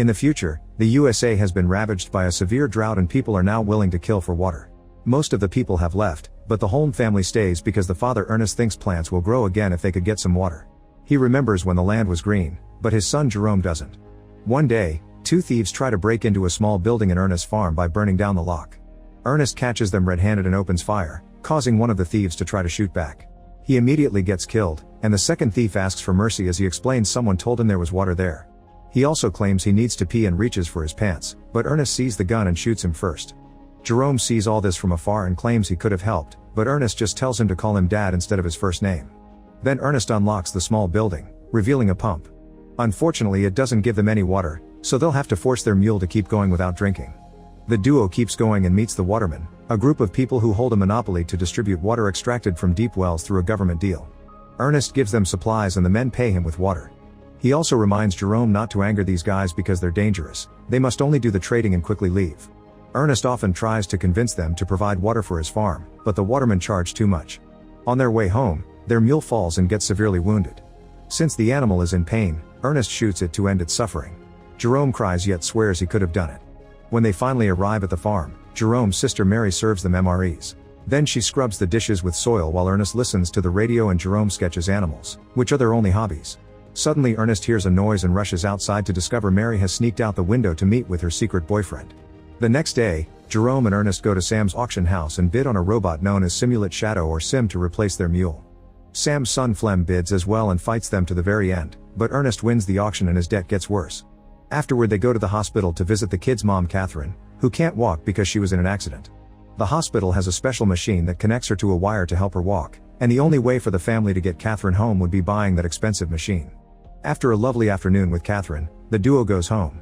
In the future, the USA has been ravaged by a severe drought and people are now willing to kill for water. Most of the people have left, but the Holm family stays because the father Ernest thinks plants will grow again if they could get some water. He remembers when the land was green, but his son Jerome doesn't. One day, two thieves try to break into a small building in Ernest's farm by burning down the lock. Ernest catches them red-handed and opens fire, causing one of the thieves to try to shoot back. He immediately gets killed, and the second thief asks for mercy as he explains someone told him there was water there. He also claims he needs to pee and reaches for his pants, but Ernest sees the gun and shoots him first. Jerome sees all this from afar and claims he could have helped, but Ernest just tells him to call him Dad instead of his first name. Then Ernest unlocks the small building, revealing a pump. Unfortunately, it doesn't give them any water, so they'll have to force their mule to keep going without drinking. The duo keeps going and meets the watermen, a group of people who hold a monopoly to distribute water extracted from deep wells through a government deal. Ernest gives them supplies and the men pay him with water. He also reminds Jerome not to anger these guys because they're dangerous, they must only do the trading and quickly leave. Ernest often tries to convince them to provide water for his farm, but the watermen charge too much. On their way home, their mule falls and gets severely wounded. Since the animal is in pain, Ernest shoots it to end its suffering. Jerome cries yet swears he could have done it. When they finally arrive at the farm, Jerome's sister Mary serves them MREs. Then she scrubs the dishes with soil while Ernest listens to the radio and Jerome sketches animals, which are their only hobbies. Suddenly Ernest hears a noise and rushes outside to discover Mary has sneaked out the window to meet with her secret boyfriend. The next day, Jerome and Ernest go to Sam's auction house and bid on a robot known as Simulate Shadow or Sim to replace their mule. Sam's son Flem bids as well and fights them to the very end, but Ernest wins the auction and his debt gets worse. Afterward they go to the hospital to visit the kid's mom Catherine, who can't walk because she was in an accident. The hospital has a special machine that connects her to a wire to help her walk, and the only way for the family to get Catherine home would be buying that expensive machine. After a lovely afternoon with Catherine, the duo goes home.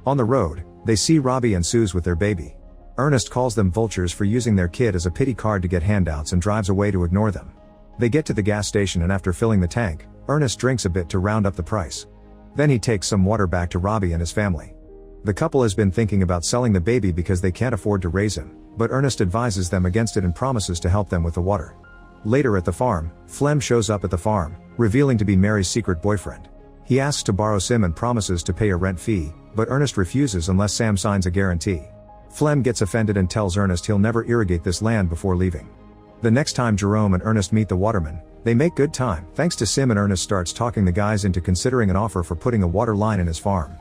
On the road, they see Robbie and Suze with their baby. Ernest calls them vultures for using their kid as a pity card to get handouts and drives away to ignore them. They get to the gas station and after filling the tank, Ernest drinks a bit to round up the price. Then he takes some water back to Robbie and his family. The couple has been thinking about selling the baby because they can't afford to raise him, but Ernest advises them against it and promises to help them with the water. Later at the farm, Flem shows up at the farm, revealing to be Mary's secret boyfriend. He asks to borrow Sim and promises to pay a rent fee, but Ernest refuses unless Sam signs a guarantee. Flem gets offended and tells Ernest he'll never irrigate this land before leaving. The next time Jerome and Ernest meet the watermen, they make good time, thanks to Sim, and Ernest starts talking the guys into considering an offer for putting a water line in his farm.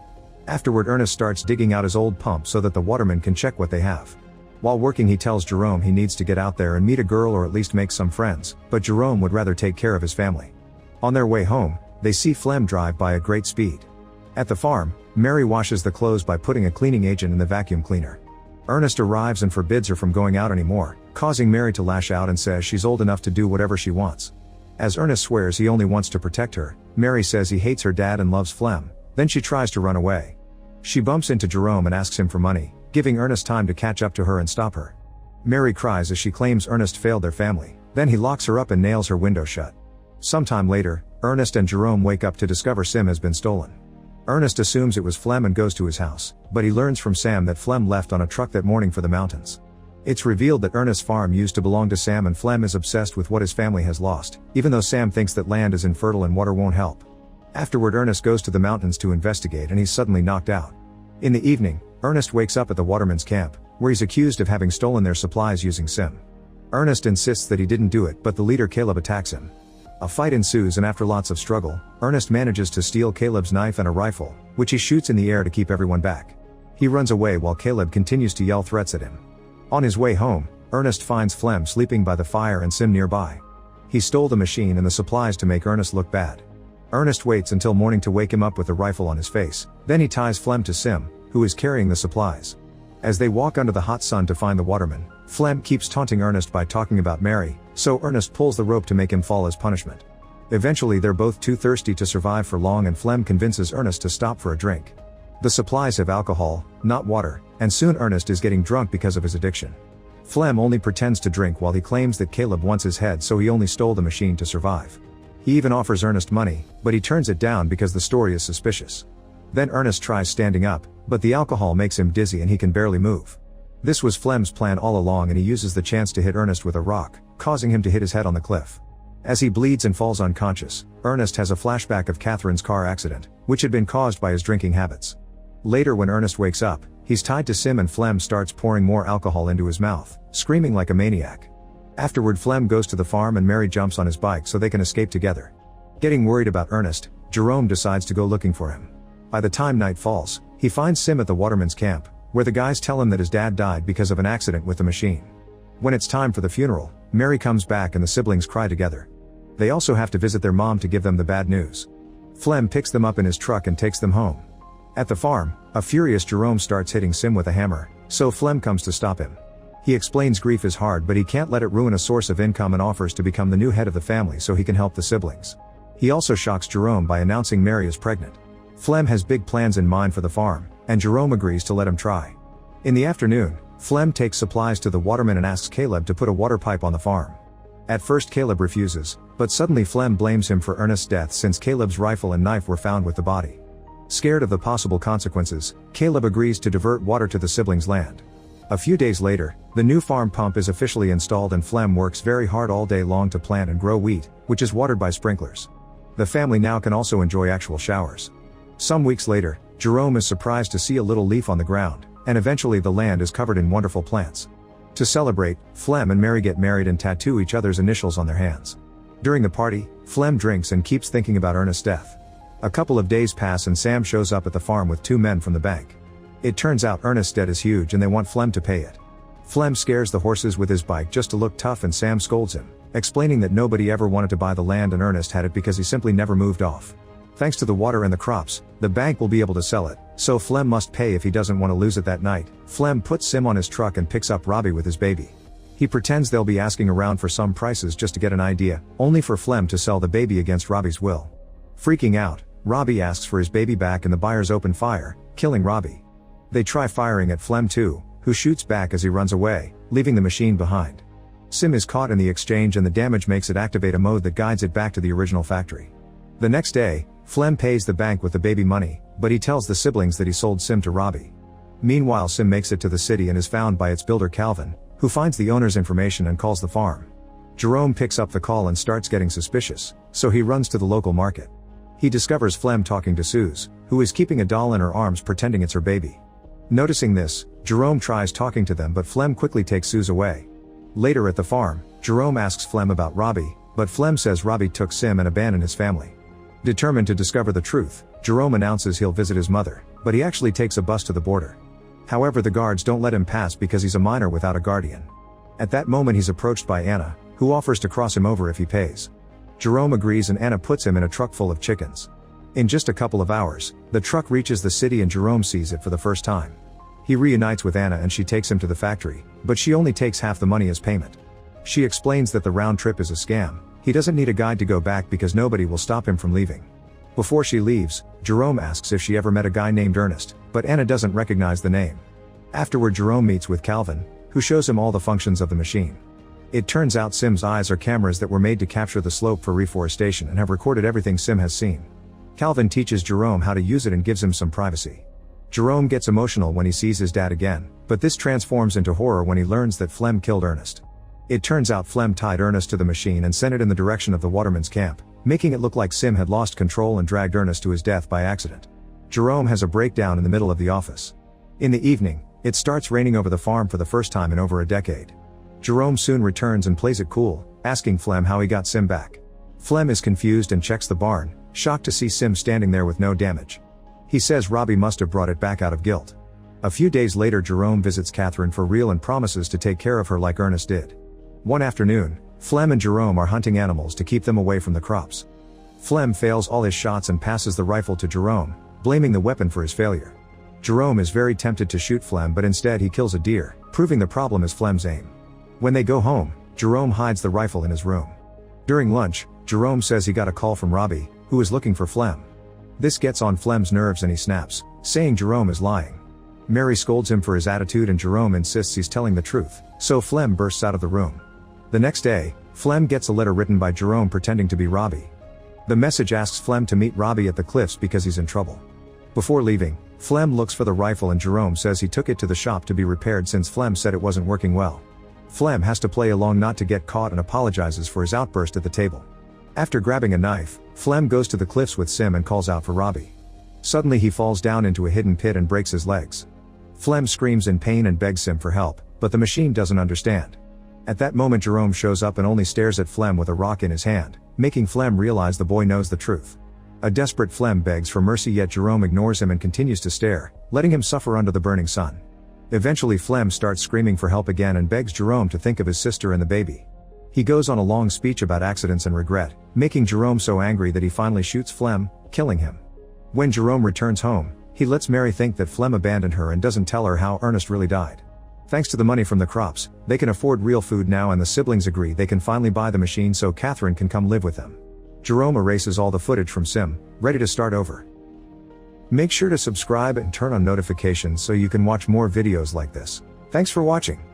Afterward Ernest starts digging out his old pump so that the watermen can check what they have. While working he tells Jerome he needs to get out there and meet a girl or at least make some friends, but Jerome would rather take care of his family. On their way home, they see Flem drive by at great speed. At the farm, Mary washes the clothes by putting a cleaning agent in the vacuum cleaner. Ernest arrives and forbids her from going out anymore, causing Mary to lash out and says she's old enough to do whatever she wants. As Ernest swears he only wants to protect her, Mary says he hates her dad and loves Flem, then she tries to run away. She bumps into Jerome and asks him for money, giving Ernest time to catch up to her and stop her. Mary cries as she claims Ernest failed their family, then he locks her up and nails her window shut. Sometime later, Ernest and Jerome wake up to discover Sim has been stolen. Ernest assumes it was Flem and goes to his house, but he learns from Sam that Flem left on a truck that morning for the mountains. It's revealed that Ernest's farm used to belong to Sam and Flem is obsessed with what his family has lost, even though Sam thinks that land is infertile and water won't help. Afterward Ernest goes to the mountains to investigate and he's suddenly knocked out. In the evening, Ernest wakes up at the watermen's camp, where he's accused of having stolen their supplies using Sim. Ernest insists that he didn't do it, but the leader Caleb attacks him. A fight ensues and after lots of struggle, Ernest manages to steal Caleb's knife and a rifle, which he shoots in the air to keep everyone back. He runs away while Caleb continues to yell threats at him. On his way home, Ernest finds Flem sleeping by the fire and Sim nearby. He stole the machine and the supplies to make Ernest look bad. Ernest waits until morning to wake him up with the rifle on his face, then he ties Flem to Sim, who is carrying the supplies. As they walk under the hot sun to find the waterman, Flem keeps taunting Ernest by talking about Mary, so Ernest pulls the rope to make him fall as punishment. Eventually they're both too thirsty to survive for long and Flem convinces Ernest to stop for a drink. The supplies have alcohol, not water, and soon Ernest is getting drunk because of his addiction. Flem only pretends to drink while he claims that Caleb wants his head so he only stole the machine to survive. He even offers Ernest money, but he turns it down because the story is suspicious. Then Ernest tries standing up, but the alcohol makes him dizzy and he can barely move. This was Flem's plan all along and he uses the chance to hit Ernest with a rock, causing him to hit his head on the cliff. As he bleeds and falls unconscious, Ernest has a flashback of Catherine's car accident, which had been caused by his drinking habits. Later when Ernest wakes up, he's tied to Sim and Flem starts pouring more alcohol into his mouth, screaming like a maniac. Afterward Flem goes to the farm and Mary jumps on his bike so they can escape together. Getting worried about Ernest, Jerome decides to go looking for him. By the time night falls, he finds Sim at the waterman's camp, where the guys tell him that his dad died because of an accident with the machine. When it's time for the funeral, Mary comes back and the siblings cry together. They also have to visit their mom to give them the bad news. Flem picks them up in his truck and takes them home. At the farm, a furious Jerome starts hitting Sim with a hammer, so Flem comes to stop him. He explains grief is hard but he can't let it ruin a source of income and offers to become the new head of the family so he can help the siblings. He also shocks Jerome by announcing Mary is pregnant. Flem has big plans in mind for the farm, and Jerome agrees to let him try. In the afternoon, Flem takes supplies to the waterman and asks Caleb to put a water pipe on the farm. At first Caleb refuses, but suddenly Flem blames him for Ernest's death since Caleb's rifle and knife were found with the body. Scared of the possible consequences, Caleb agrees to divert water to the siblings' land. A few days later, the new farm pump is officially installed and Flem works very hard all day long to plant and grow wheat, which is watered by sprinklers. The family now can also enjoy actual showers. Some weeks later, Jerome is surprised to see a little leaf on the ground, and eventually the land is covered in wonderful plants. To celebrate, Flem and Mary get married and tattoo each other's initials on their hands. During the party, Flem drinks and keeps thinking about Ernest's death. A couple of days pass and Sam shows up at the farm with two men from the bank. It turns out Ernest's debt is huge and they want Flem to pay it. Flem scares the horses with his bike just to look tough and Sam scolds him, explaining that nobody ever wanted to buy the land and Ernest had it because he simply never moved off. Thanks to the water and the crops, the bank will be able to sell it, so Flem must pay if he doesn't want to lose it that night. Flem puts Sim on his truck and picks up Robbie with his baby. He pretends they'll be asking around for some prices just to get an idea, only for Flem to sell the baby against Robbie's will. Freaking out, Robbie asks for his baby back and the buyers open fire, killing Robbie. They try firing at Flem too, who shoots back as he runs away, leaving the machine behind. Sim is caught in the exchange and the damage makes it activate a mode that guides it back to the original factory. The next day, Flem pays the bank with the baby money, but he tells the siblings that he sold Sim to Robbie. Meanwhile Sim makes it to the city and is found by its builder Calvin, who finds the owner's information and calls the farm. Jerome picks up the call and starts getting suspicious, so he runs to the local market. He discovers Flem talking to Suze, who is keeping a doll in her arms pretending it's her baby. Noticing this, Jerome tries talking to them but Flem quickly takes Suze away. Later at the farm, Jerome asks Flem about Robbie, but Flem says Robbie took Sim and abandoned his family. Determined to discover the truth, Jerome announces he'll visit his mother, but he actually takes a bus to the border. However, the guards don't let him pass because he's a minor without a guardian. At that moment he's approached by Anna, who offers to cross him over if he pays. Jerome agrees and Anna puts him in a truck full of chickens. In just a couple of hours, the truck reaches the city and Jerome sees it for the first time. He reunites with Anna and she takes him to the factory, but she only takes half the money as payment. She explains that the round trip is a scam. He doesn't need a guide to go back because nobody will stop him from leaving. Before she leaves, Jerome asks if she ever met a guy named Ernest, but Anna doesn't recognize the name. Afterward Jerome meets with Calvin, who shows him all the functions of the machine. It turns out Sim's eyes are cameras that were made to capture the slope for reforestation and have recorded everything Sim has seen. Calvin teaches Jerome how to use it and gives him some privacy. Jerome gets emotional when he sees his dad again, but this transforms into horror when he learns that Flem killed Ernest. It turns out Flem tied Ernest to the machine and sent it in the direction of the waterman's camp, making it look like Sim had lost control and dragged Ernest to his death by accident. Jerome has a breakdown in the middle of the office. In the evening, it starts raining over the farm for the first time in over a decade. Jerome soon returns and plays it cool, asking Flem how he got Sim back. Flem is confused and checks the barn, shocked to see Sim standing there with no damage. He says Robbie must have brought it back out of guilt. A few days later Jerome visits Catherine for real and promises to take care of her like Ernest did. One afternoon, Flem and Jerome are hunting animals to keep them away from the crops. Flem fails all his shots and passes the rifle to Jerome, blaming the weapon for his failure. Jerome is very tempted to shoot Flem but instead he kills a deer, proving the problem is Flem's aim. When they go home, Jerome hides the rifle in his room. During lunch, Jerome says he got a call from Robbie, who is looking for Flem. This gets on Flem's nerves and he snaps, saying Jerome is lying. Mary scolds him for his attitude and Jerome insists he's telling the truth, so Flem bursts out of the room. The next day, Flem gets a letter written by Jerome pretending to be Robbie. The message asks Flem to meet Robbie at the cliffs because he's in trouble. Before leaving, Flem looks for the rifle and Jerome says he took it to the shop to be repaired since Flem said it wasn't working well. Flem has to play along not to get caught and apologizes for his outburst at the table. After grabbing a knife, Flem goes to the cliffs with Sim and calls out for Robbie. Suddenly he falls down into a hidden pit and breaks his legs. Flem screams in pain and begs Sim for help, but the machine doesn't understand. At that moment Jerome shows up and only stares at Flem with a rock in his hand, making Flem realize the boy knows the truth. A desperate Flem begs for mercy, yet Jerome ignores him and continues to stare, letting him suffer under the burning sun. Eventually Flem starts screaming for help again and begs Jerome to think of his sister and the baby. He goes on a long speech about accidents and regret, making Jerome so angry that he finally shoots Flem, killing him. When Jerome returns home, he lets Mary think that Flem abandoned her and doesn't tell her how Ernest really died. Thanks to the money from the crops, they can afford real food now, and the siblings agree they can finally buy the machine so Catherine can come live with them. Jerome erases all the footage from Sim, ready to start over. Make sure to subscribe and turn on notifications so you can watch more videos like this. Thanks for watching.